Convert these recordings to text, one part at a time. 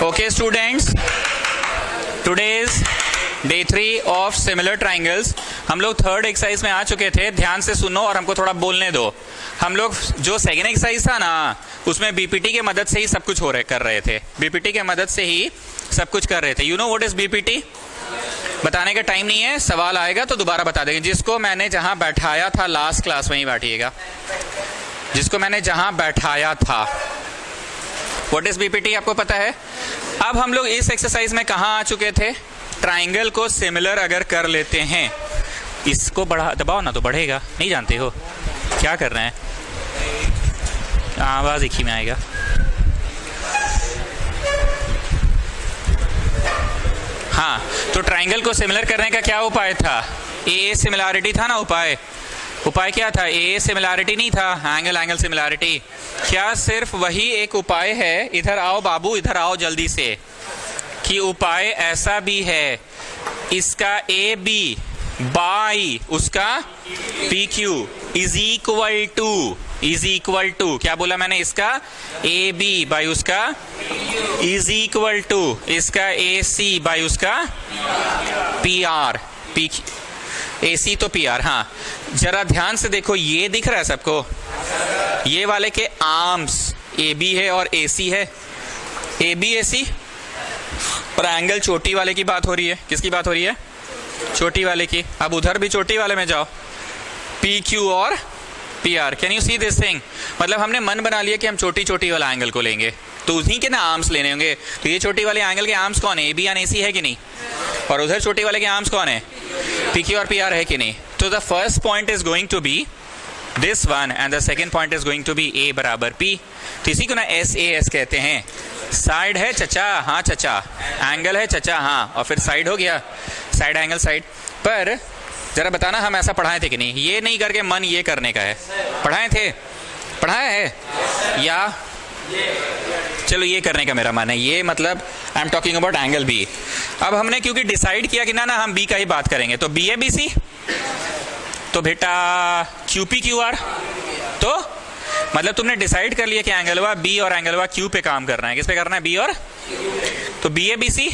Okay students, today's day 3 of similar triangles. हम लोग third exercise में आ चुके थे. ध्यान से सुनो और हमको थोड़ा बोलने दो. हम लोग जो सेकेंड एक्सरसाइज था ना, उसमें बीपीटी के मदद से ही सब कुछ कर रहे थे. बीपीटी के मदद से ही सब कुछ कर रहे थे. You know what is BPT? बताने का टाइम नहीं है, सवाल आएगा तो दोबारा बता देंगे. जिसको मैंने जहां बैठाया था लास्ट क्लास में ही बैठिएगा. जिसको मैंने जहां बैठाया था. व्हाट इज बीपीटी आपको पता है? अब हम लोग इस एक्सरसाइज में कहां आ चुके थे? ट्राइंगल को सिमिलर अगर कर लेते हैं, इसको दबाओ ना तो बढ़ेगा. नहीं जानते हो क्या कर रहे हैं? आवाज एक ही में आएगा. हाँ, तो ट्राइंगल को सिमिलर करने का क्या उपाय था? ए सिमिलैरिटी था ना उपाय. उपाय क्या था? ए सिमिलैरिटी नहीं था, एंगल एंगल सिमिलैरिटी. क्या सिर्फ वही एक उपाय है? इधर आओ बाबू, इधर आओ जल्दी से. कि उपाय ऐसा भी है, इसका ए बी बाई उसका P Q is equal to क्या बोला मैंने? इसका ए बी बाई उसका इज इक्वल टू इसका ए सी बाई उसका पी आर. ए सी तो पी आर. हाँ, जरा ध्यान से देखो, ये दिख रहा है सबको? ये वाले के आर्म्स ए बी है और ए सी है. ए बी ए सी और एंगल चोटी वाले की बात हो रही है. किसकी बात हो रही है? चोटी वाले की. अब उधर भी चोटी वाले में जाओ, पी क्यू और P are. Can you see this thing? मतलब हमने मन बना लिया कि हम छोटी छोटी वाला एंगल को लेंगे, तो उन्हीं के ना आर्म्स लेने होंगे. तो ये छोटी वाले एंगल के आर्म्स कौन है? ए बी या ए सी है कि नहीं? और उधर छोटी वाले के आर्म्स कौन है? पी क्यू और पी आर है कि नहीं? तो the first point is going to be this one and the second point is going to be a बराबर पी. तो इसी को ना एस ए एस कहते हैं. साइड है चचा, हाँ चचा. एंगल है चचा, हाँ. और फिर साइड हो गया, साइड एंगल साइड. पर जरा बताना, हम ऐसा पढ़ाए थे कि नहीं? ये नहीं करके मन ये करने का है. पढ़ाए थे? पढ़ाया है या? चलो ये करने का मेरा मन है. ये मतलब I am talking about angle B. अब हमने क्योंकि डिसाइड किया कि ना हम बी का ही बात करेंगे, तो बी ए बी सी. तो बेटा क्यू पी क्यू आर. तो मतलब तुमने डिसाइड कर लिया कि एंगलवा बी और एंगलवा क्यू पे काम करना है. किस पे करना है? बी और. तो बी ए बी सी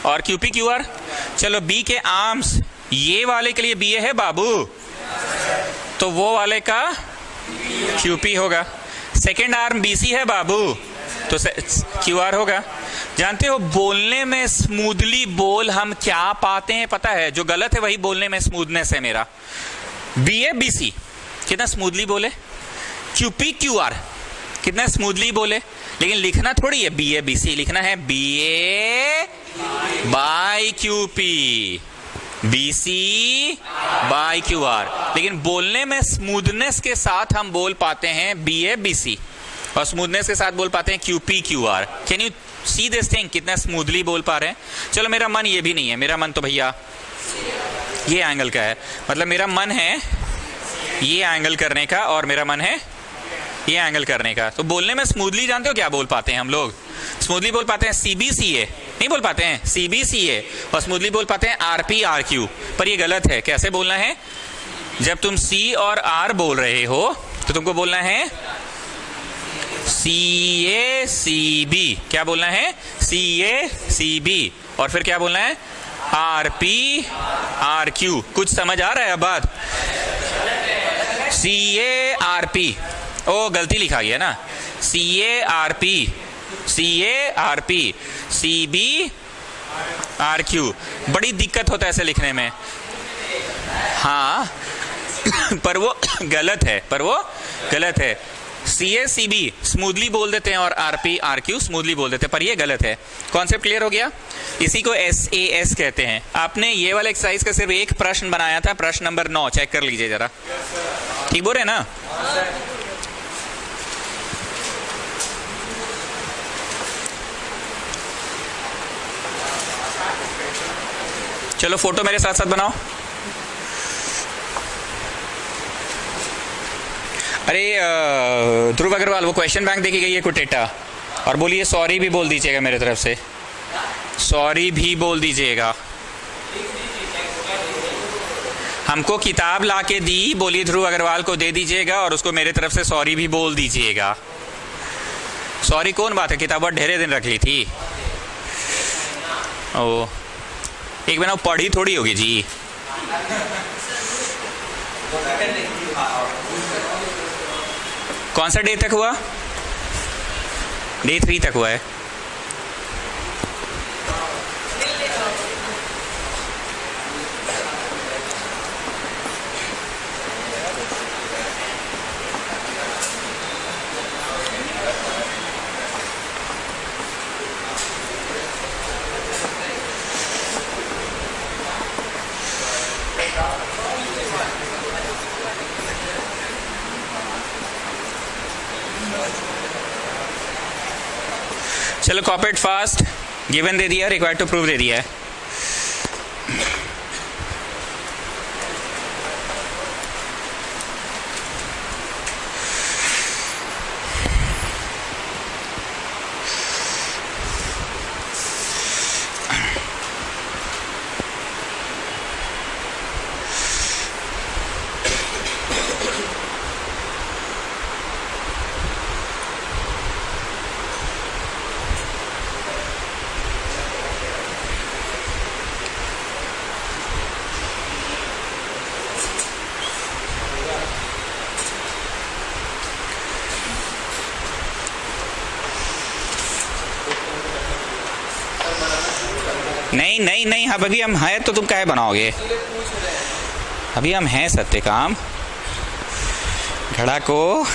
और क्यू पी क्यू आर. चलो बी के आर्म्स ये वाले के लिए बी ए है बाबू, तो वो वाले का क्यू पी होगा. सेकेंड आर्म बी सी है बाबू, तो क्यू आर होगा. जानते हो बोलने में स्मूथली बोल हम क्या पाते हैं पता है? जो गलत है वही बोलने में स्मूथनेस है मेरा. बी ए बी सी कितना स्मूथली बोले, क्यू पी क्यू आर कितना स्मूथली बोले. लेकिन लिखना थोड़ी है बी ए बी सी, लिखना है B A by Q P, B C by Q R. लेकिन बोलने में स्मूथनेस के साथ हम बोल पाते हैं बी ए बी सी, और स्मूथनेस के साथ बोल पाते हैं Q P Q R. Can you see this thing? कितना स्मूथली बोल पा रहे हैं. चलो मेरा मन ये भी नहीं है. मेरा मन तो भैया ये एंगल का है. मतलब मेरा मन है ये एंगल करने का और मेरा मन है ये एंगल करने का. तो बोलने में स्मूथली जानते हो क्या बोल पाते हैं हम लोग? स्मूथली बोल पाते हैं सी बी सी ए. नहीं बोल पाते हैं सी बी सी ए. और स्मूथली बोल पाते हैं आर पी आर क्यू. पर ये गलत है. कैसे बोलना है? जब तुम सी और आर बोल रहे हो तो तुमको बोलना है सी ए सी बी. क्या बोलना है? सी ए सी बी. और फिर क्या बोलना है? R P R Q. कुछ समझ आ रहा है अब बात? सी ए आर पी. ओ गलती लिखा गया ना. C A R P, C A R P, C B R Q. बड़ी दिक्कत होता है ऐसे लिखने में. हाँ पर वो गलत है. पर वो गलत है. सी ए सी बी स्मूथली बोल देते हैं और R P R Q smoothly बोल देते हैं, पर ये गलत है. कॉन्सेप्ट क्लियर हो गया? इसी को एस ए एस कहते हैं. आपने ये वाला एक्सरसाइज का सिर्फ एक प्रश्न बनाया था, प्रश्न नंबर 9. चेक कर लीजिए जरा. ठीक बोल रहे ना? चलो फोटो मेरे साथ साथ बनाओ. अरे ध्रुव अग्रवाल, वो क्वेश्चन बैंक देखी गई है कुटेटा, और बोलिए सॉरी भी बोल दीजिएगा मेरे तरफ से. सॉरी भी बोल दीजिएगा. हमको किताब ला के दी, बोलिए ध्रुव अग्रवाल को दे दीजिएगा और उसको मेरे तरफ से सॉरी भी बोल दीजिएगा. सॉरी कौन बात है, किताब ढेरे दिन रख ली थी. ओ एक बनाओ, पढ़ी थोड़ी होगी जी। कौन सा डे तक हुआ? डे 3 तक हुआ है। चलो कॉपरेट फास्ट, गिवन दे दिया, रिक्वायर्ड टू प्रूव दे दिया है। नहीं नहीं नहीं, अब अभी हम हैं तो तुम काहे बनाओगे? अभी हम हैं सत्यकाम, घड़ा को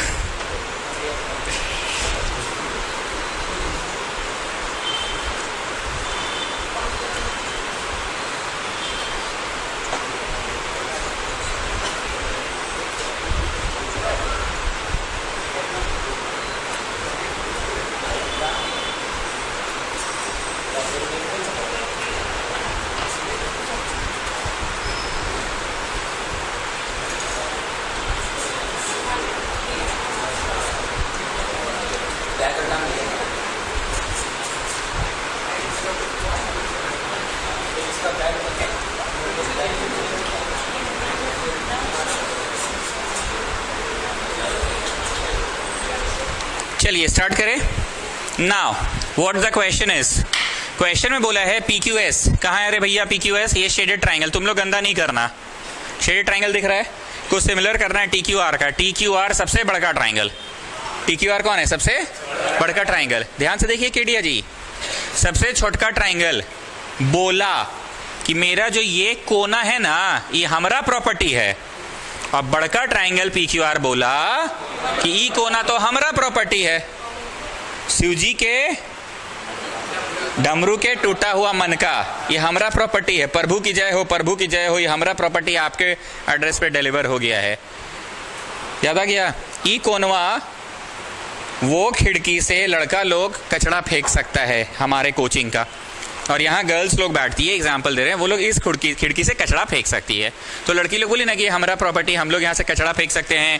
चलिए स्टार्ट करें। Now what the question is, question में बोला है PQS कहाँ है? अरे भैया PQS ये शेडेड ट्राइंगल, तुम लोग गंदा नहीं करना। शेडेड ट्राइंगल दिख रहा है, कुछ सिमिलर करना है TQR का। TQR सबसे बड़का ट्राइंगल, TQR कौन है? सबसे बड़का ट्राइंगल। ध्यान से देखिए केडिया जी, सबसे छोटका ट्राइंगल बोला कि मेरा जो ये कोना है ना ये हमारा प्रॉपर्टी है, और बड़का ट्राइंगल PQR बोला कि ई कोना तो हमारा प्रॉपर्टी है। शिव जी के डमरू के टूटा हुआ मन का ये हमारा प्रॉपर्टी है। प्रभु की जय हो, प्रभु की जय हो, ये हमारा प्रॉपर्टी आपके एड्रेस पे डिलीवर हो गया है। याद आ गया? ई कोनवा वो खिड़की से लड़का लोग कचड़ा फेंक सकता है हमारे कोचिंग का, और यहाँ गर्ल्स लोग बैठती है, एग्जाम्पल दे रहे हैं, वो लोग इस खिड़की से कचड़ा फेंक सकती है। तो लड़की लोग बोली ना कि हमारा प्रॉपर्टी, हम लोग यहाँ से कचड़ा फेंक सकते हैं,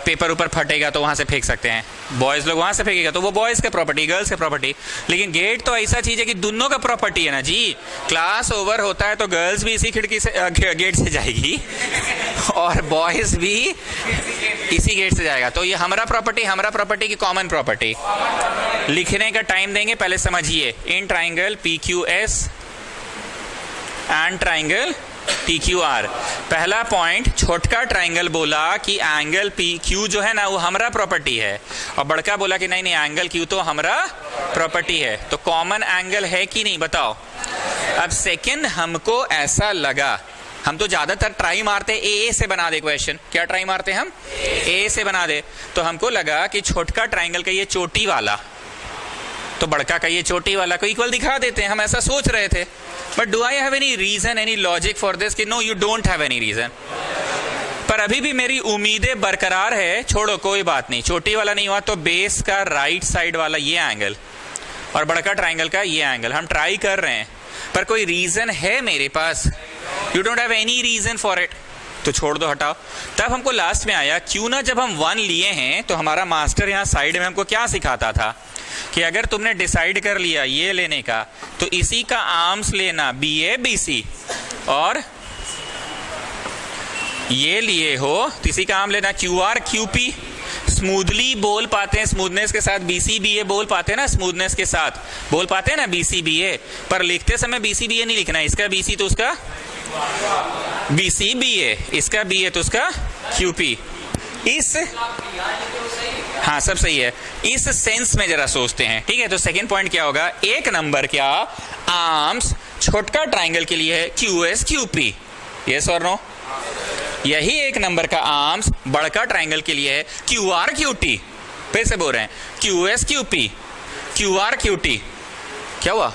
पेपर ऊपर फटेगा तो वहाँ से फेंक सकते हैं। बॉयज़ लोग वहाँ से फेंकेगा तो वो बॉयज़ का प्रॉपर्टी, गर्ल्स का प्रॉपर्टी। लेकिन गेट तो ऐसा चीज़ है कि दोनों का प्रॉपर्टी है ना जी। क्लास ओवर होता है तो गर्ल्स भी इसी खिड़की से गेट से जाएगी और बॉयज़ भी इसी गेट से जाएगा। तो ये हमारा प्रॉपर्टी की कॉमन प्रॉपर्टी। लिखने का टाइम देंगे, पहले समझिए। In triangle PQS and triangle TQR। पहला पॉइंट, छोटका ट्राइंगल बोला कि एंगल PQ जो है ना वो हमारा प्रॉपर्टी है, और बड़का बोला कि नहीं नहीं एंगल Q तो हमारा प्रॉपर्टी है। तो कॉमन एंगल है कि नहीं बताओ? अब सेकंड, हमको ऐसा लगा, हम तो ज्यादातर ट्राई मारते ए से बना दे क्वेश्चन। क्या ट्राई मारते हम? ए से बना दे। तो हमको लगा कि छोटका ट्राइंगल का ये चोटी वाला तो बड़का का ये चोटी वाला को इक्वल दिखा देते हैं, हम ऐसा सोच रहे थे। But do I have any reason, any logic for this? कि no, you don't have any reason. पर अभी भी मेरी उम्मीदें बरकरार है। छोड़ो कोई बात नहीं, चोटी वाला नहीं हुआ तो बेस का राइट साइड वाला ये एंगल और बड़का ट्राइंगल का ये एंगल हम ट्राई कर रहे हैं, पर कोई रीजन है मेरे पास? You don't have any reason for it, तो छोड़ दो, हटाओ। तब हमको लास्ट में आया, क्यों ना जब हम 1 लिए हैं तो हमारा मास्टर यहाँ साइड में हमको क्या सिखाता था कि अगर तुमने डिसाइड कर लिया ये लेने का तो इसी का आर्म्स लेना BA BC, और ये लिए हो तो इसी का आर्म लेना QR QP। स्मूथली बोल पाते हैं, स्मूथनेस के साथ BCBA बोल पाते हैं ना, स्मूथनेस के साथ बोल पाते हैं ना BCBA, पर लिखते समय BCBA नहीं लिखना है। इसका BC तो उसका BCBA, इसका B है तो उसका QP। इस हाँ सब सही है, इस सेंस में जरा सोचते हैं, ठीक है। तो सेकंड पॉइंट क्या होगा, एक नंबर क्या आर्म्स छोटका ट्राइंगल के लिए है QS QP, यस और नो। यही एक नंबर का आर्म्स बड़का ट्राइंगल के लिए है QR QT। फिर से बोल रहे हैं QS QP QR QT। क्या हुआ?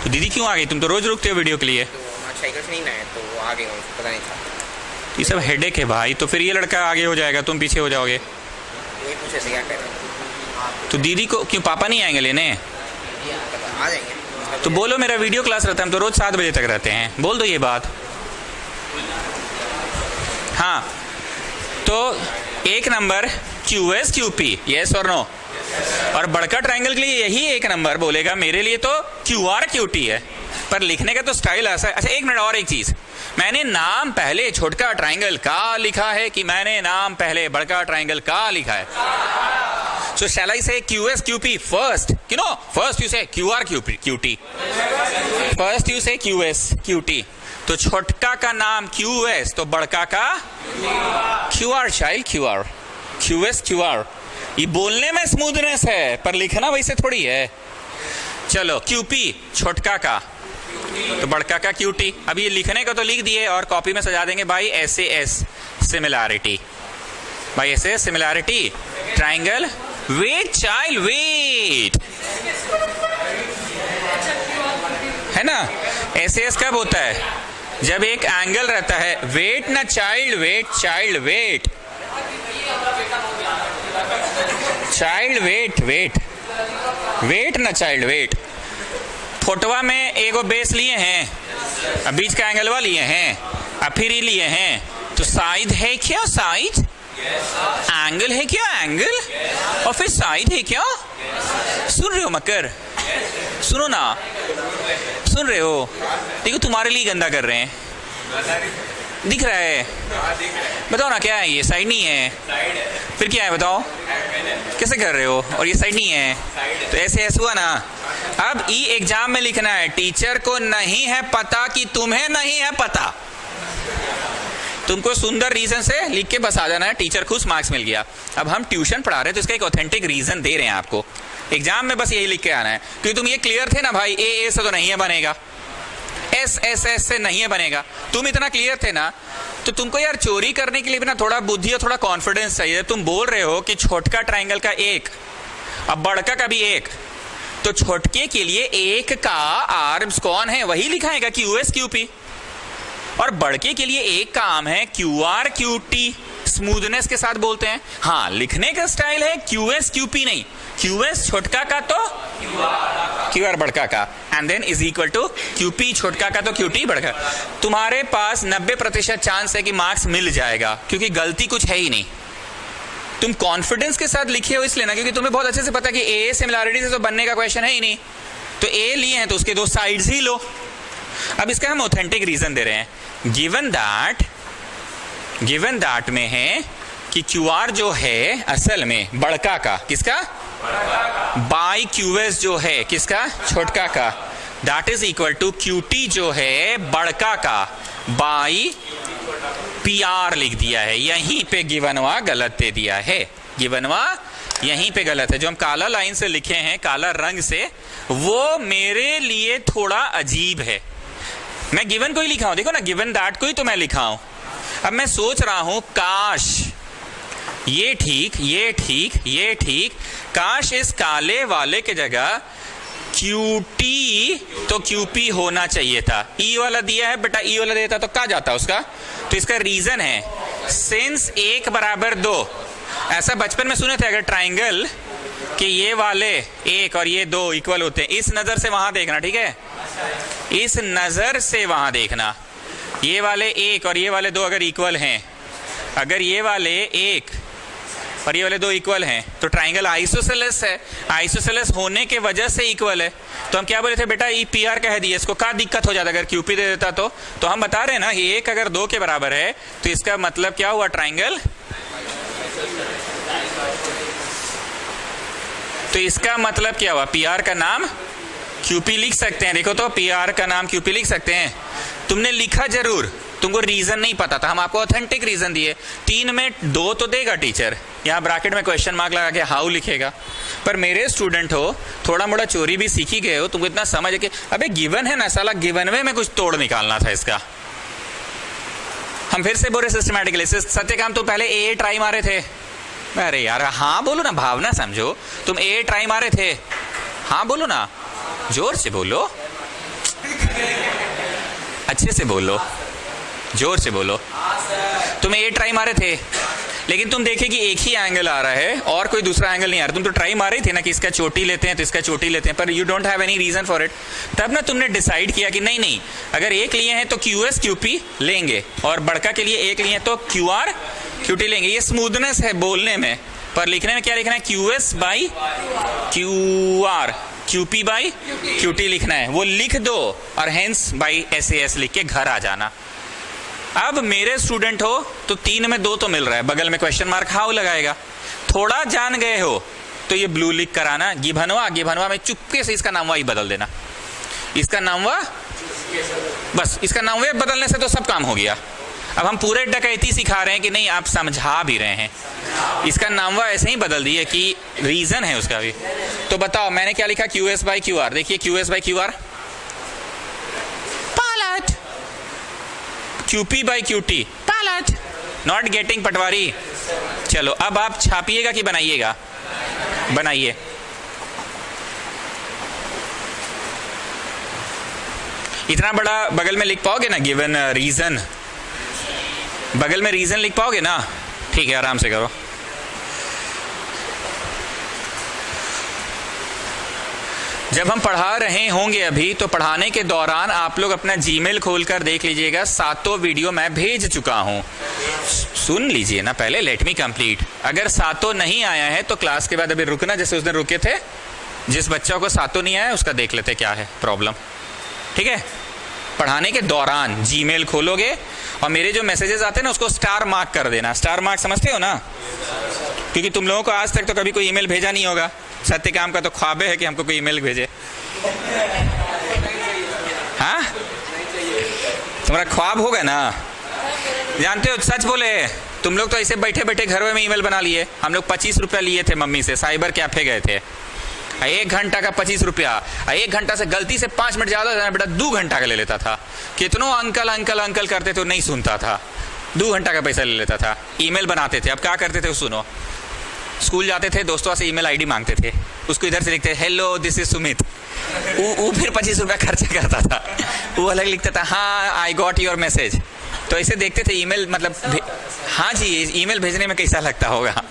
तो दीदी क्यों आ गई? तुम तो रोज रुकते हो वीडियो के लिए। नहीं ना है तो वो आ गए, पता नहीं था। ये सब हेडेक है भाई। तो फिर ये लड़का आगे हो जाएगा, तुम पीछे हो जाओगे। वही पूछे थे क्या करें। तो दीदी को क्यों पापा नहीं आएंगे लेने? आ जाएंगे। तो बोलो मेरा वीडियो क्लास रहता है, हम तो रोज 7 बजे तक रहते हैं, बोल दो ये बात। हाँ तो एक नंबर QS QP, यस और नो। और बड़का ट्राइंगल के लिए यही एक नंबर बोलेगा मेरे लिए तो QR QT है, पर लिखने का तो स्टाइल ऐसा है। अच्छा एक मिनट और एक चीज, मैंने नाम पहले छोटका ट्राइंगल का लिखा है कि मैंने नाम पहले बड़का ट्राइंगल का लिखा है? So shall I say QS QP first? You know, first you say QR QT. First you say QS QT. तो छोटका का नाम QS तो बड़का का QR, child QR, QS QR। ये बोलने में स्मूथनेस है पर लिखना वैसे थोड़ी है। चलो QP छोटका का तो बड़का का QT। अब ये लिखने का तो लिख दिए और कॉपी में सजा देंगे by SAS similarity, by SAS similarity triangle. Wait child wait, है ना। SAS कब होता है? जब एक एंगल रहता है। वेट ना child wait, child wait, child wait wait, wait ना चाइल्ड वेट। फोटोवा में एगो बेस लिए हैं, अब बीच का एंगल वाले लिए हैं, अब फिर ही लिए हैं, तो साइड है क्या? साइड एंगल है क्या? एंगल और फिर साइड है क्या? सुन रहे हो मकर? सुनो ना, सुन रहे हो? देखो तुम्हारे लिए गंदा कर रहे हैं, दिख रहा है? बताओ ना क्या है ये? साइड नहीं है, फिर क्या है बताओ? कैसे कर रहे हो? और ये साइड नहीं है तो ऐसे ऐसे हुआ ना। अब ई एग्जाम में लिखना है टीचर को नहीं है पता कि तुम्हें नहीं है पता। तुमको सुंदर रीजन से लिख के बस आ जाना है, टीचर खुश, मार्क्स मिल गया। अब हम ट्यूशन पढ़ा रहे हैं तो इसका एक ऑथेंटिक रीजन दे रहे हैं आपको। एग्जाम में बस यही लिख के आना है क्योंकि तुम ये क्लियर थे ना भाई, ए से तो नहीं है बनेगा, एस से नहीं है बनेगा। तुम इतना क्लियर थे ना, तो तुमको यार चोरी करने के लिए भी ना थोड़ा बुद्धि और थोड़ा कॉन्फिडेंस चाहिए। तुम बोल रहे हो कि छोटका ट्राइंगल का एक, अब बड़का का भी एक, तो छोटके के लिए एक का आर्म्स कौन है? वही लिखाएगा QS QP, और बड़के के लिए एक का आर्म है QR QT। स्मूथनेस के साथ बोलते हैं। हाँ लिखने का स्टाइल है QS QP नहीं, QS छोटका का तो QR बड़का का, and then is equal to QP छोटका का तो QT बड़का। तुम्हारे पास 90% चांस है कि मार्क्स मिल जाएगा क्योंकि गलती कुछ है ही नहीं। तुम कॉन्फिडेंस के साथ लिखे हो इसलिए ना, क्योंकि तुम्हें बहुत अच्छे से पता कि ए सिमिलैरिटी से तो बनने का क्वेश्चन है ही नहीं, तो ए लिए हैं तो उसके दो साइड्स ही लो। अब इसका हम ऑथेंटिक रीजन दे रहे हैं। गिवन दैट में है कि QR जो है असल में बड़का का, किसका? बाई QS जो है किसका? छोटका का, that is equal to QT जो है बड़का का बाई PR लिख दिया है। यहीं पे गिवनवा गलत दे दिया है, गिवनवा यहीं पे गलत है। जो हम काला लाइन से लिखे हैं, काला रंग से, वो मेरे लिए थोड़ा अजीब है। मैं गिवन को ही लिखा हूं, देखो ना, गिवन दैट को ही तो मैं लिखा हूं। अब मैं सोच रहा हूं काश ये ठीक, ये ठीक, ये ठीक, काश इस काले वाले के जगह QT तो QP होना चाहिए था। E वाला दिया है बेटा, E वाला देता तो कहाँ जाता उसका? तो इसका रीजन है सिंस 1 बराबर 2। ऐसा बचपन में सुने थे अगर ट्राइंगल कि ये वाले 1 और ये 2 इक्वल होते हैं, इस नजर से वहां देखना, ठीक है? इस नजर से वहां देखना, ये वाले 1 और ये वाले 2 अगर इक्वल हैं, अगर ये वाले 1 और ये वाले 2 इक्वल हैं तो ट्राइंगल आइसोसेलेस है। आइसोसेलेस होने के वजह से इक्वल है। तो हम क्या बोले थे बेटा, ई PR कह दिए, इसको क्या दिक्कत हो जाता अगर QP दे देता तो हम बता रहे हैं ना, 1 अगर 2 के बराबर है तो इसका मतलब क्या हुआ? ट्राइंगल तो इसका मतलब क्या हुआ, पी आर का नाम क्यूपी लिख सकते हैं। देखो तो पी आर का नाम क्यूपी लिख सकते हैं। तुमने लिखा जरूर, तुमको रीजन नहीं पता था, हम आपको ऑथेंटिक रीजन दिए। 3 में 2 तो देगा टीचर, यहाँ ब्रैकेट में क्वेश्चन मार्क लगा के हाउ लिखेगा। पर मेरे स्टूडेंट हो, थोड़ा मोड़ा चोरी भी सीखी गए हो, तुमको इतना समझ है कि अबे गिवन है ना साला, गिवन में कुछ तोड़ निकालना था इसका। हम फिर से बोले सिस्टमैटिकली, सत्यकाम तो पहले ए ट्राई मारे थे। अरे यार हाँ बोलो ना, भावना समझो। तुम ए ट्राई मारे थे, हाँ बोलो ना, जोर से बोलो, अच्छे से बोलो, जोर से बोलो। तुम ए ट्राई मारे थे, लेकिन तुम देखे कि एक ही एंगल आ रहा है और कोई दूसरा एंगल नहीं आ रहा। तुम तो ट्राई मारे थे ना कि इसका चोटी लेते हैं तो इसका चोटी लेते हैं, पर you don't have any reason for it. तब ना तुमने डिसाइड किया कि नहीं नहीं, अगर एक लिए हैं तो क्यू एस क्यू पी लेंगे, और बड़का के लिए एक लिए हैं तो क्यू आर क्यू टी लेंगे। ये स्मूथनेस है बोलने में, पर लिखने में क्या लिखना है, Q S by Q are, Q P by Q T लिखना है। वो लिख दो और hence by S A S लिख के घर आ जाना। अब मेरे स्टूडेंट हो तो 3 में 2 तो मिल रहा है, बगल में क्वेश्चन मार्क हाउ लगाएगा। थोड़ा जान गए हो तो ये ब्लू लिख कराना, गिभनवा में चुपके से इसका नामवा ही बदल देना। इसका नामवा, बस इसका नामवा बदलने से तो सब काम हो गया। अब हम पूरे डकैती सिखा रहे हैं कि नहीं, आप समझा भी रहे हैं। इसका नामवा ऐसे ही बदल दिए कि रीजन है उसका भी। तो बताओ मैंने क्या लिखा, Q S by Q R. देखिए Q S by Q R, पालट। Q P by Q T, पालट। नॉट गेटिंग पटवारी। चलो अब आप छापिएगा कि बनाइएगा, बनाइए। इतना बड़ा बगल में लिख पाओगे ना, गिवन रीजन, बगल में रीजन लिख पाओगे ना? ठीक है, आराम से करो। जब हम पढ़ा रहे होंगे अभी, तो पढ़ाने के दौरान आप लोग अपना जीमेल खोलकर देख लीजिएगा, 7 वीडियो मैं भेज चुका हूं। सुन लीजिए ना पहले, लेट मी कंप्लीट। अगर 7 नहीं आया है तो क्लास के बाद अभी रुकना, जैसे उस दिन रुके थे। जिस बच्चा को 7 नहीं आया उसका देख लेते क्या है प्रॉब्लम, ठीक है? पढ़ाने के दौरान जीमेल खोलोगे और मेरे जो मैसेजेस आते हैं ना उसको स्टार मार्क कर देना। स्टार मार्क समझते हो ना? क्योंकि तुम लोगों को आज तक तो कभी कोई ईमेल भेजा नहीं होगा। सत्यकाम का तो ख्वाब है कि हमको कोई ईमेल भेजे। हाँ, तुम्हारा ख्वाब होगा ना, जानते हो, सच बोले तुम लोग तो ऐसे बैठे बैठे घर में ईमेल बना लिए। हम लोग 25 रुपया लिए थे मम्मी से, साइबर कैफे गए थे। 1 घंटा का 25 रुपया, 1 घंटा से गलती से 5 मिनट ज्यादा बेटा 2 घंटा का ले लेता था। कितनों अंकल अंकल अंकल करते थे, नहीं सुनता था। 2 घंटा का पैसा ले लेता था। ईमेल बनाते थे। अब क्या करते थे सुनो, स्कूल जाते थे, दोस्तों से ईमेल आईडी मांगते थे, उसको इधर से लिखते हेलो दिस इज सुमित। वो फिर 25 रुपया खर्चा करता था। वो अलग लिखता था, हाँ आई गॉट योर मैसेज। तो ऐसे देखते थे ईमेल, मतलब हाँ जी ईमेल भेजने में कैसा लगता होगा।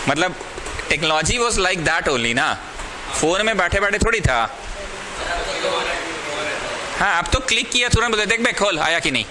मतलब technology was like that only ना, फोन में बैठे बैठे थोड़ी था। हाँ अब तो क्लिक किया तुरंत बोले देख बे खोल आया कि नहीं।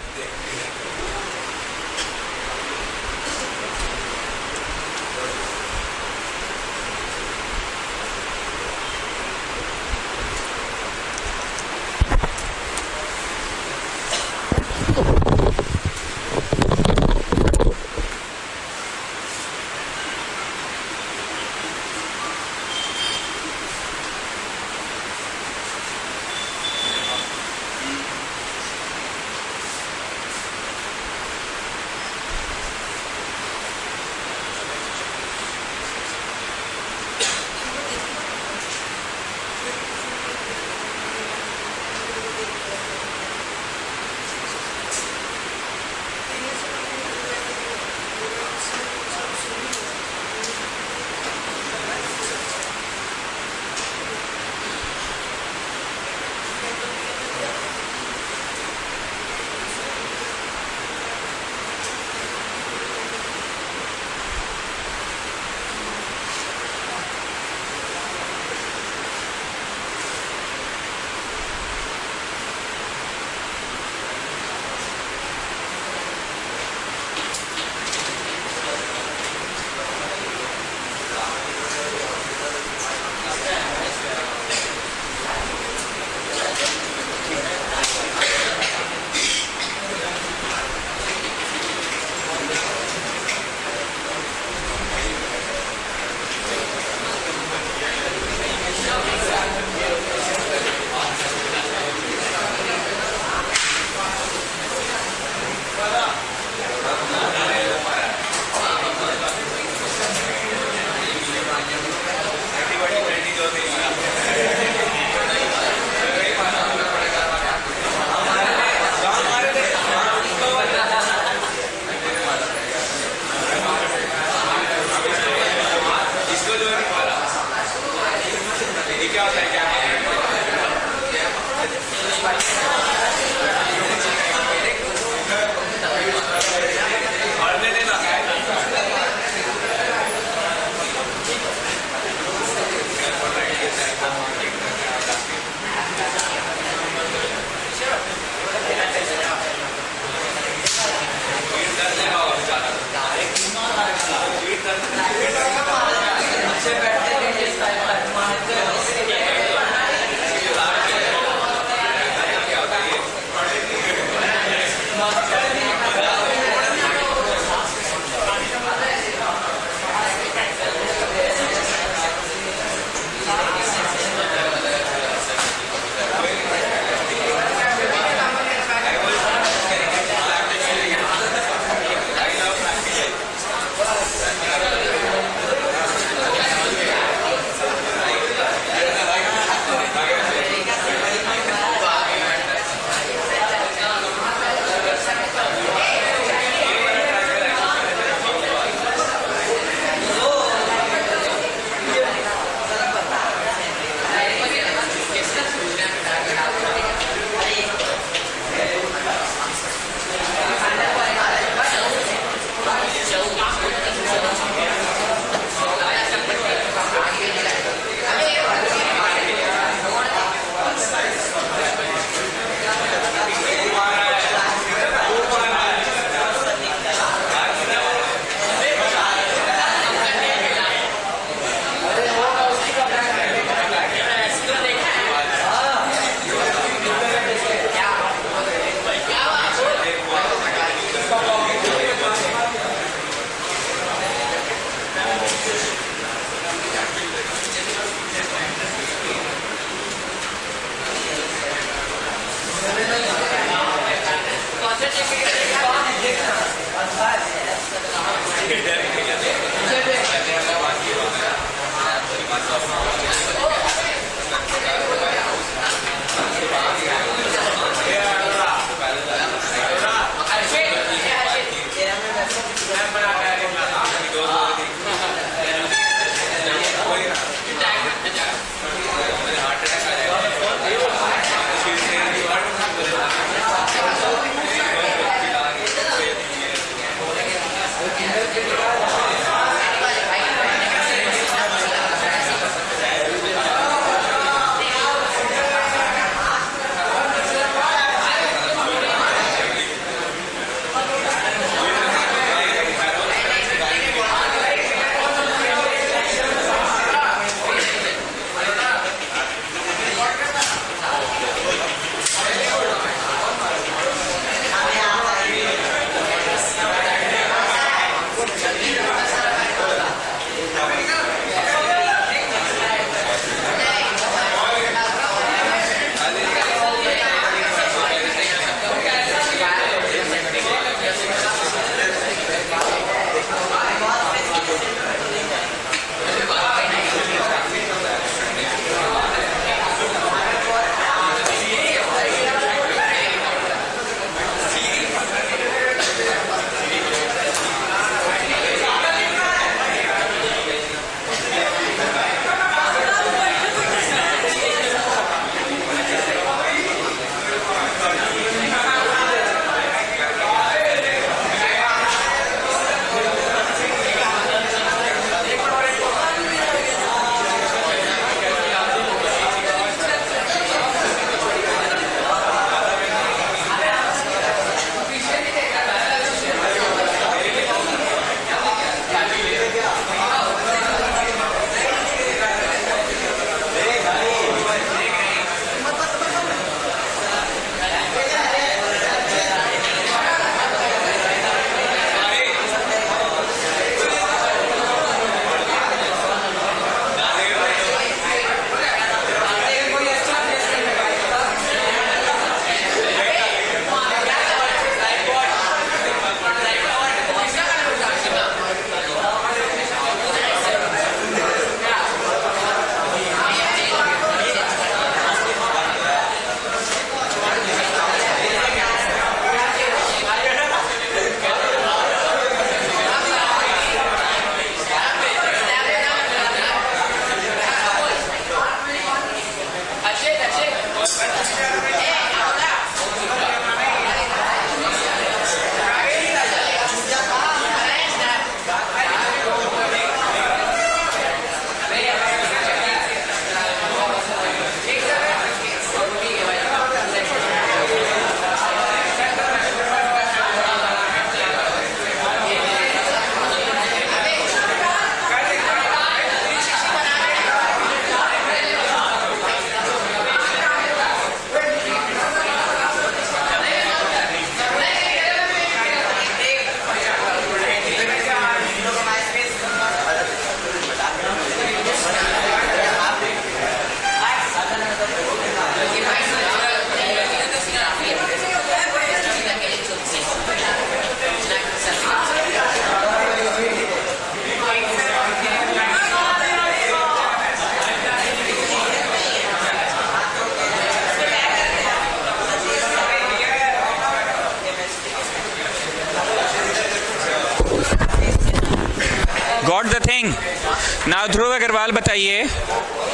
नाउ ध्रुव अग्रवाल बताइए,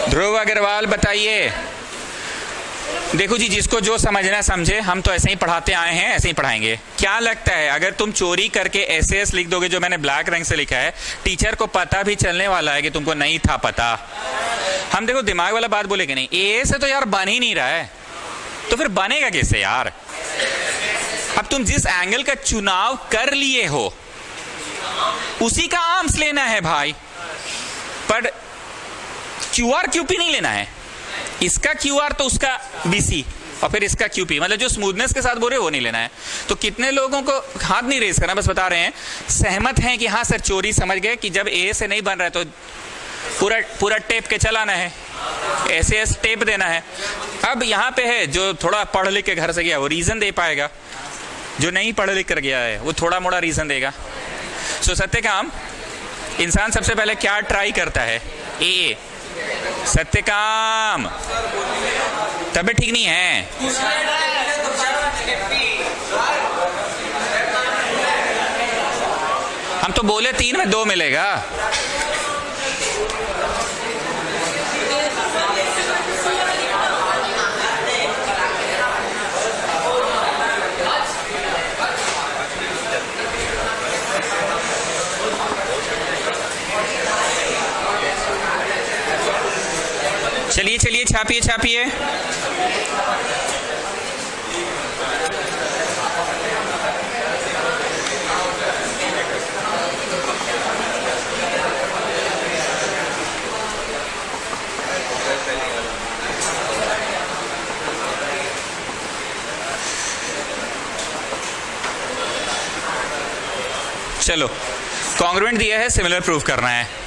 ध्रुव अग्रवाल बताइए। देखो जी, जिसको जो समझना समझे, हम तो ऐसे ही पढ़ाते आए हैं, ऐसे ही पढ़ाएंगे। क्या लगता है अगर तुम चोरी करके एसएस लिख दोगे, जो मैंने ब्लैक रंग से लिखा है, टीचर को पता भी चलने वाला है कि तुमको नहीं था पता? हम देखो दिमाग वाला बात बोले कि नहीं, ए से तो यार बन ही नहीं रहा है, तो फिर बनेगा कैसे यार? अब तुम जिस एंगल का चुनाव कर लिए हो उसी का आर्म्स लेना है भाई, पर क्यूआर क्यूपी नहीं लेना है। इसका क्यूआर तो उसका बीसी, और फिर इसका क्यूपी, मतलब जो स्मूथनेस के साथ बोल रहे हो वो नहीं लेना है। तो कितने लोगों को हाथ नहीं रेस करना, बस बता रहे हैं, सहमत हैं कि हाँ सर चोरी समझ गए कि जब ए से नहीं बन रहा है तो पूरा पूरा टेप के चलाना है, ऐसे टेप देना है। अब यहाँ पे है जो थोड़ा पढ़ लिख के घर से गया वो रीजन दे पाएगा, जो नहीं पढ़ लिख कर गया है वो थोड़ा मोड़ा रीजन देगा। सो सत्यकाम, इंसान सबसे पहले क्या ट्राई करता है? ए। सत्यकाम, तबीयत ठीक नहीं है? हम तो बोले 3 में 2 मिलेगा। चलिए चलिए, छापिए छापिए। चलो, कॉन्ग्रुएंट दिया है, सिमिलर प्रूफ करना है।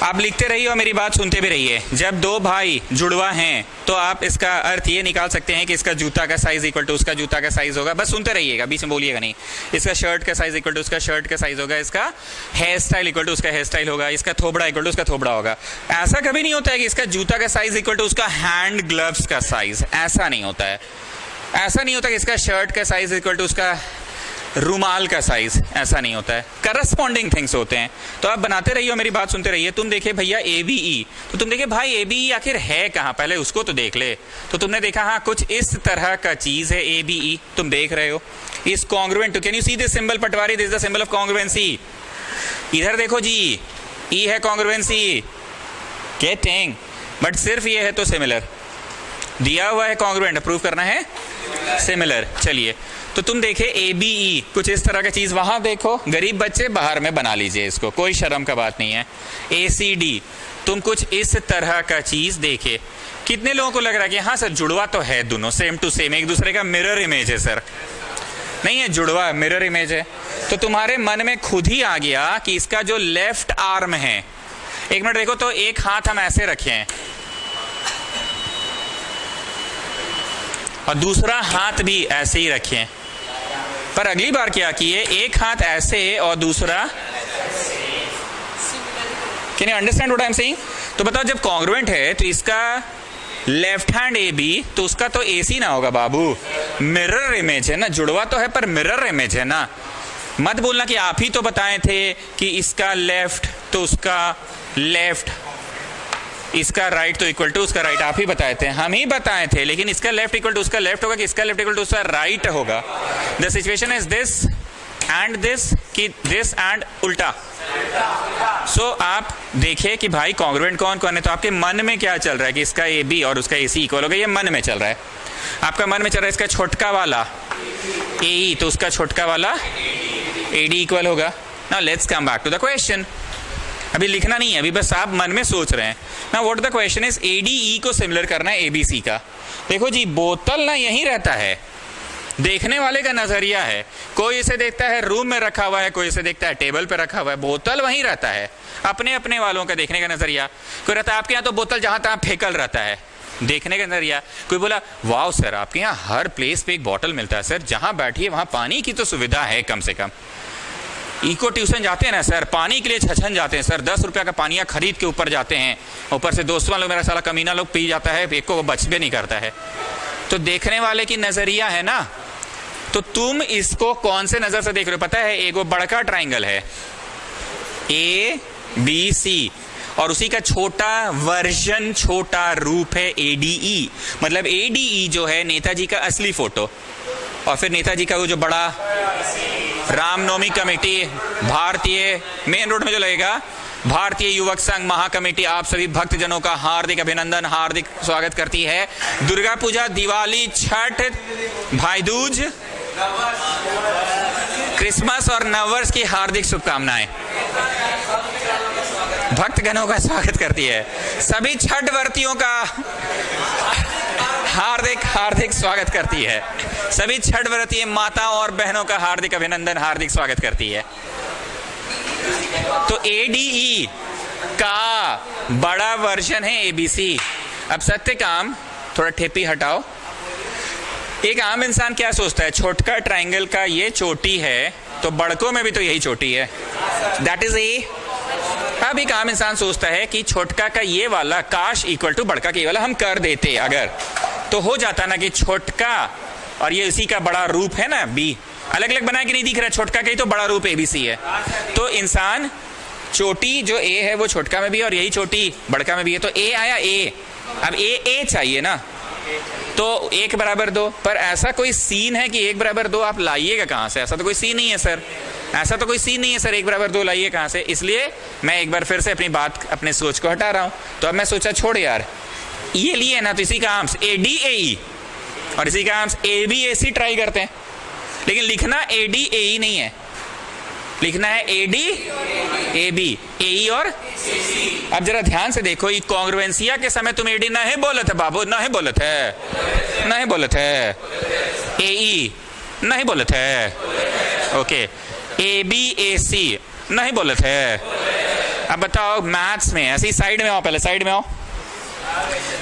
आप लिखते रहिए और मेरी बात सुनते भी रहिए। जब 2 भाई जुड़वा हैं तो आप इसका अर्थ ये निकाल सकते हैं कि इसका जूता का साइज इक्वल टू उसका जूता का साइज होगा। बस सुनते रहिएगा, बीच में बोलिएगा नहीं। इसका शर्ट का साइज इक्वल टू उसका शर्ट का साइज होगा, इसका हेयर स्टाइल इक्वल टू उसका हेयर स्टाइल होगा, इसका थोबड़ा इक्वल टू उसका थोबड़ा होगा। ऐसा कभी नहीं होता है कि इसका जूता का साइज इक्वल टू उसका हैंड ग्लव्स का साइज, ऐसा नहीं होता है। ऐसा नहीं होता कि इसका शर्ट का साइज इक्वल टू उसका रुमाल का साइज, ऐसा नहीं होता है। करस्पॉन्डिंग थिंग्स होते हैं। तो आप बनाते रहिए और मेरी बात सुनते रहिए। तुम देखे भैया ABE, तो तुम देखे भाई ABE आखिर है कहाँ, पहले उसको तो देख ले। तो तुमने देखा हाँ कुछ इस तरह का चीज है ABE, तुम देख रहे हो। इस congruent to, can you see this symbol Patwari? This is the symbol of congruency. इधर देखो जी, E है कॉन्ग्रुएंसी, गेटिंग, बट सिर्फ ये है तो सिमिलर दिया हुआ है। कॉन्ग्रुएंट प्रूव करना है सिमिलर। चलिए, तो तुम देखे ABE, कुछ इस तरह का चीज वहां देखो। गरीब बच्चे बाहर में बना लीजिए इसको, कोई शर्म का बात नहीं है। ACD, तुम कुछ इस तरह का चीज देखे। कितने लोगों को लग रहा है कि हाँ सर जुड़वा तो है, दोनों सेम टू सेम, एक दूसरे का मिरर इमेज है? सर नहीं है, जुड़वा मिरर इमेज है। तो तुम्हारे मन में खुद ही आ गया कि इसका जो लेफ्ट आर्म है, एक मिनट देखो, तो एक हाथ हम ऐसे रखे हैं और दूसरा हाथ भी ऐसे ही रखे हैं, पर अगली बार क्या किए, एक हाथ ऐसे और दूसरा, can you understand what I am saying? तो बताओ, जब कॉन्ग्रुएंट है तो इसका लेफ्ट हैंड AB, तो उसका तो AC ना होगा बाबू, मिरर इमेज है ना। जुड़वा तो है पर मिरर इमेज है ना। मत बोलना कि आप ही तो बताए थे कि इसका लेफ्ट तो उसका लेफ्ट, इसका राइट तो इक्वल टू उसका राइट। आप ही बताए थे, हम ही बताए थे, लेकिन इसका लेफ्ट इक्वल टू उसका लेफ्ट होगा कि इसका लेफ्ट इक्वल टू उसका राइट होगा। The situation is this and this, कि दिस एंड उल्टा। सो आप देखिए कि भाई कॉन्ग्रुएंट कौन कौन है। तो आपके मन में क्या चल रहा है कि इसका AB और उसका AC इक्वल होगा, ये मन में चल रहा है। आपका मन में चल रहा है इसका छोटका वाला AE, तो उसका छोटका वाला AD इक्वल होगा। Now let's come back to the question. अभी लिखना नहीं है, अभी बस आप मन में सोच रहे हैं ना। What the question is, ADE को सिमिलर करना है ABC का। देखो जी, बोतल ना यहीं रहता है, देखने वाले का नजरिया है। कोई इसे देखता है रूम में रखा हुआ है, कोई इसे देखता है टेबल पे रखा हुआ है। बोतल वहीं रहता है, अपने अपने वालों का देखने का नजरिया। कोई रहता है आपके यहाँ तो बोतल जहां तहां फेंकल रहता है, देखने का नजरिया। कोई बोला वाह सर आपके यहाँ हर प्लेस पे एक बोतल मिलता है सर, जहां बैठिए वहां पानी की तो सुविधा है कम से कम। इको ट्यूशन जाते हैं ना सर, पानी के लिए छछन जाते हैं सर, 10 रुपया का पानिया खरीद के ऊपर जाते हैं, ऊपर से दोस्तों लोग, मेरा साला कमीना लोग पी जाता है, एक को बच भी नहीं करता है। तो देखने वाले की नजरिया है ना। तो तुम इसको कौन से नजर से देख रहे हो? पता है, एक वो बड़का ट्राइंगल है ABC, और उसी का छोटा वर्जन, छोटा रूप है ADE। मतलब ADE जो है नेताजी का असली फोटो, और फिर नेताजी का वो जो बड़ा रामनवमी कमेटी, भारतीय मेन रोड में जो लगेगा, भारतीय युवक संघ महाकमेटी आप सभी भक्तजनों का हार्दिक अभिनंदन, हार्दिक स्वागत करती है। दुर्गा पूजा, दिवाली, छठ, भाई दूज, क्रिसमस और नववर्ष की हार्दिक शुभकामनाएं भक्तगणों का स्वागत करती है। सभी छठ व्रतियों का हार्दिक हार्दिक स्वागत करती है। सभी छठ व्रती माताओं और बहनों का हार्दिक अभिनंदन, हार्दिक स्वागत करती है। तो ADE का बड़ा वर्जन है ABC। अब सत्य काम, थोड़ा ठेपी हटाओ। एक आम इंसान क्या सोचता है, छोटका ट्रायंगल का ये चोटी है तो बड़कों में भी तो यही चोटी है, दैट इज A। अब एक आम इंसान सोचता है कि छोटका का ये वाला काश इक्वल टू बड़का का ये वाला हम कर देते, अगर तो हो जाता ना कि छोटका और ये इसी का बड़ा रूप है ना B, अलग अलग बना के नहीं दिख रहा, छोटका का ही तो बड़ा रूप ABC है। तो इंसान चोटी जो A है वो छोटका में भी और यही चोटी बड़का में भी है, तो A आया A। अब A चाहिए ना, तो 1 बराबर 2, पर ऐसा कोई सीन है कि 1 बराबर 2 आप लाइएगा कहाँ से? ऐसा तो कोई सीन नहीं है सर, ऐसा तो कोई सीन नहीं है सर, 1 बराबर 2 लाइए कहाँ से? इसलिए मैं एक बार फिर से अपनी बात, अपने सोच को हटा रहा हूँ। तो अब मैं सोचा छोड़ यार, ये लिए ना तो इसी का आर्म्स ADAE और इसी का आर्म्स ABAC ट्राई करते हैं, लेकिन लिखना ADAE नहीं है, लिखना है ADAB, AE और अब जरा ध्यान से देखो, ये कॉन्ग्रुएंसिया के समय तुम AD नहीं बोलत है बाबू, नहीं बोलत है, नहीं बोलत है, AE नहीं बोलत है, ओके, ABAC नहीं बोलत है। अब बताओ मैथ्स में, ऐसी साइड में आओ, पहले साइड में आओ।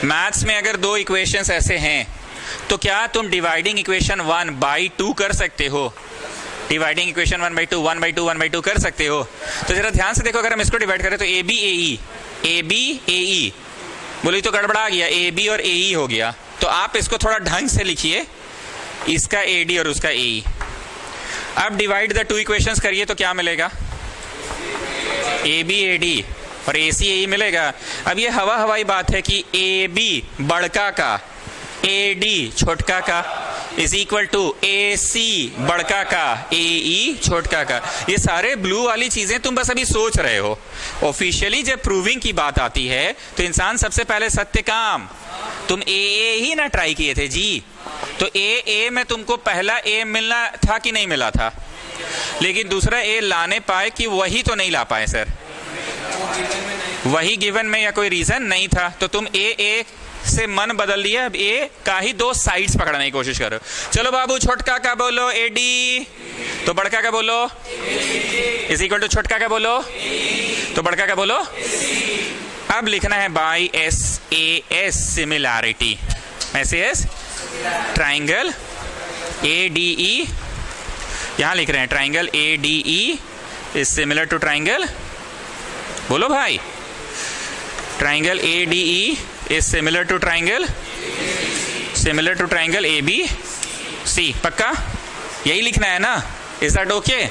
मैथ्स में अगर 2 इक्वेशंस ऐसे हैं तो क्या तुम डिवाइडिंग इक्वेशन 1/2 कर सकते हो? डिवाइडिंग इक्वेशन 1/2, 1/2, 1/2 कर सकते हो? तो जरा ध्यान से देखो, अगर हम इसको डिवाइड करें तो ABAE बोली तो गड़बड़ा गया, AB और AE हो गया। तो आप इसको थोड़ा ढंग से लिखिए, इसका AD और उसका AE। अब डिवाइड द 2 इक्वेशंस करिए तो क्या मिलेगा? ABAD और ACAE मिलेगा। अब ये हवाई बात है कि AB बड़का का, AD छोटका का इज इक्वल टू AC बड़का का, AE छोटका का। ये सारे ब्लू वाली चीजें तुम बस अभी सोच रहे हो। ऑफिशियली जब प्रूविंग की बात आती है तो इंसान सबसे पहले सत्य काम, तुम AA ही ना ट्राई किए थे जी, तो AA में तुमको पहला A मिलना था कि नहीं मिला था, लेकिन दूसरा A लाने पाए कि वही तो नहीं ला पाए सर, वही गिवन में या कोई रीजन नहीं था, तो तुम AA से मन बदल लिया, अब A का ही 2 साइड्स पकड़ने की कोशिश करो। चलो बाबू, छोटका का बोलो AD, तो बड़का का बोलो इज इक्वल टू छोटका का बोलो, तो बड़का का बोलो। अब लिखना है by SAS similarity, SAS triangle ADE, यहां लिख रहे हैं triangle ADE is similar to triangle, बोलो भाई, triangle ADE is similar to triangle ABC। पक्का यही लिखना है ना? Is that okay?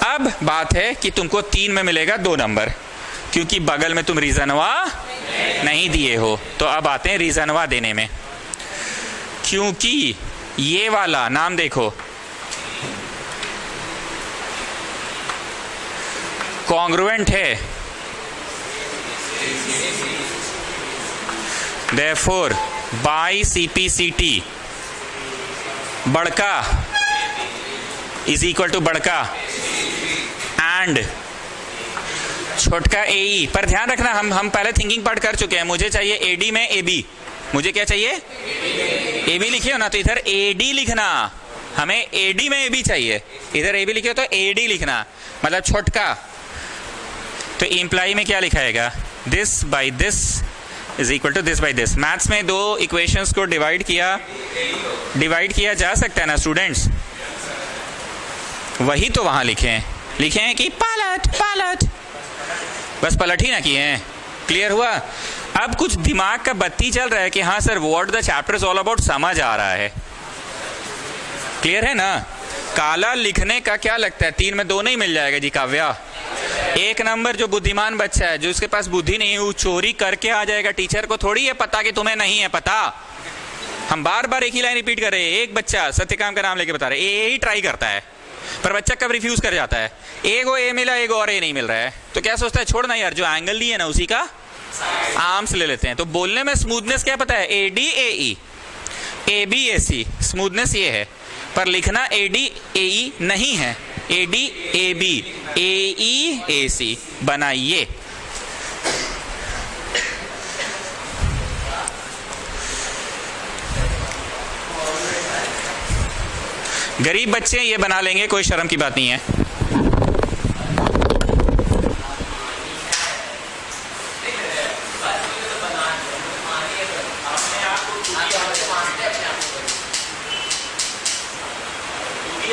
अब बात है कि तुमको 3 में मिलेगा 2 नंबर, क्योंकि बगल में तुम रीजनवा नहीं दिए हो। तो अब आते हैं रीजनवा देने में, क्योंकि ये वाला नाम देखो, कॉन्ग्रुएंट है, therefore by CPCT बड़का is equal to बड़का and छोटका AE। पर ध्यान रखना, हम पहले थिंकिंग पार्ट कर चुके हैं। मुझे चाहिए AD में AB, मुझे क्या चाहिए? AB लिखिए ना, तो इधर AD लिखना, हमें AD में AB चाहिए, इधर AB लिखिए तो AD लिखना, मतलब छोटका। तो इम्प्लाई में क्या लिखाएगा? This by this is equal to this by this. Maths में 2 इक्वेशंस को डिवाइड किया जा सकता है ना स्टूडेंट्स, वही तो वहां लिखे हैं कि पलट, बस पलट ही ना किए हैं। क्लियर हुआ? अब कुछ दिमाग का बत्ती चल रहा है कि हाँ sir, what the chapter is all about समझ आ रहा है। क्लियर है ना? काला लिखने का क्या लगता है, 3 में 2 नहीं मिल जाएगा जी काव्या? एक नंबर जो बुद्धिमान बच्चा है, जो उसके पास बुद्धि नहीं है, वो चोरी करके आ जाएगा। टीचर को थोड़ी है पता कि तुम्हें नहीं है पता। हम बार बार एक ही लाइन रिपीट कर रहे हैं। एक बच्चा सत्यकाम का नाम लेके बता रहे, ए ही ट्राई करता है, पर बच्चा कब रिफ्यूज कर जाता है? एक को ए मिला, एक और ए नहीं मिल रहा है, तो क्या सोचता है, छोड़ना यार, जो एंगल दी है ना उसी का आर्म्स ले लेते हैं। तो बोलने में स्मूथनेस क्या पता है? A D A E, A B A C, smoothness ये है। पर लिखना ए डी ए ई नहीं है, A D A B A E ए सी बनाइए। गरीब बच्चे ये बना लेंगे, कोई शर्म की बात नहीं है।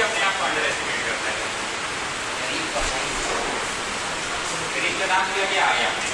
अपने आप को अंडर एस्टिमेट करता है। गरीब का नाम लिया क्या आ गया आपने?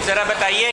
जरा बताइए।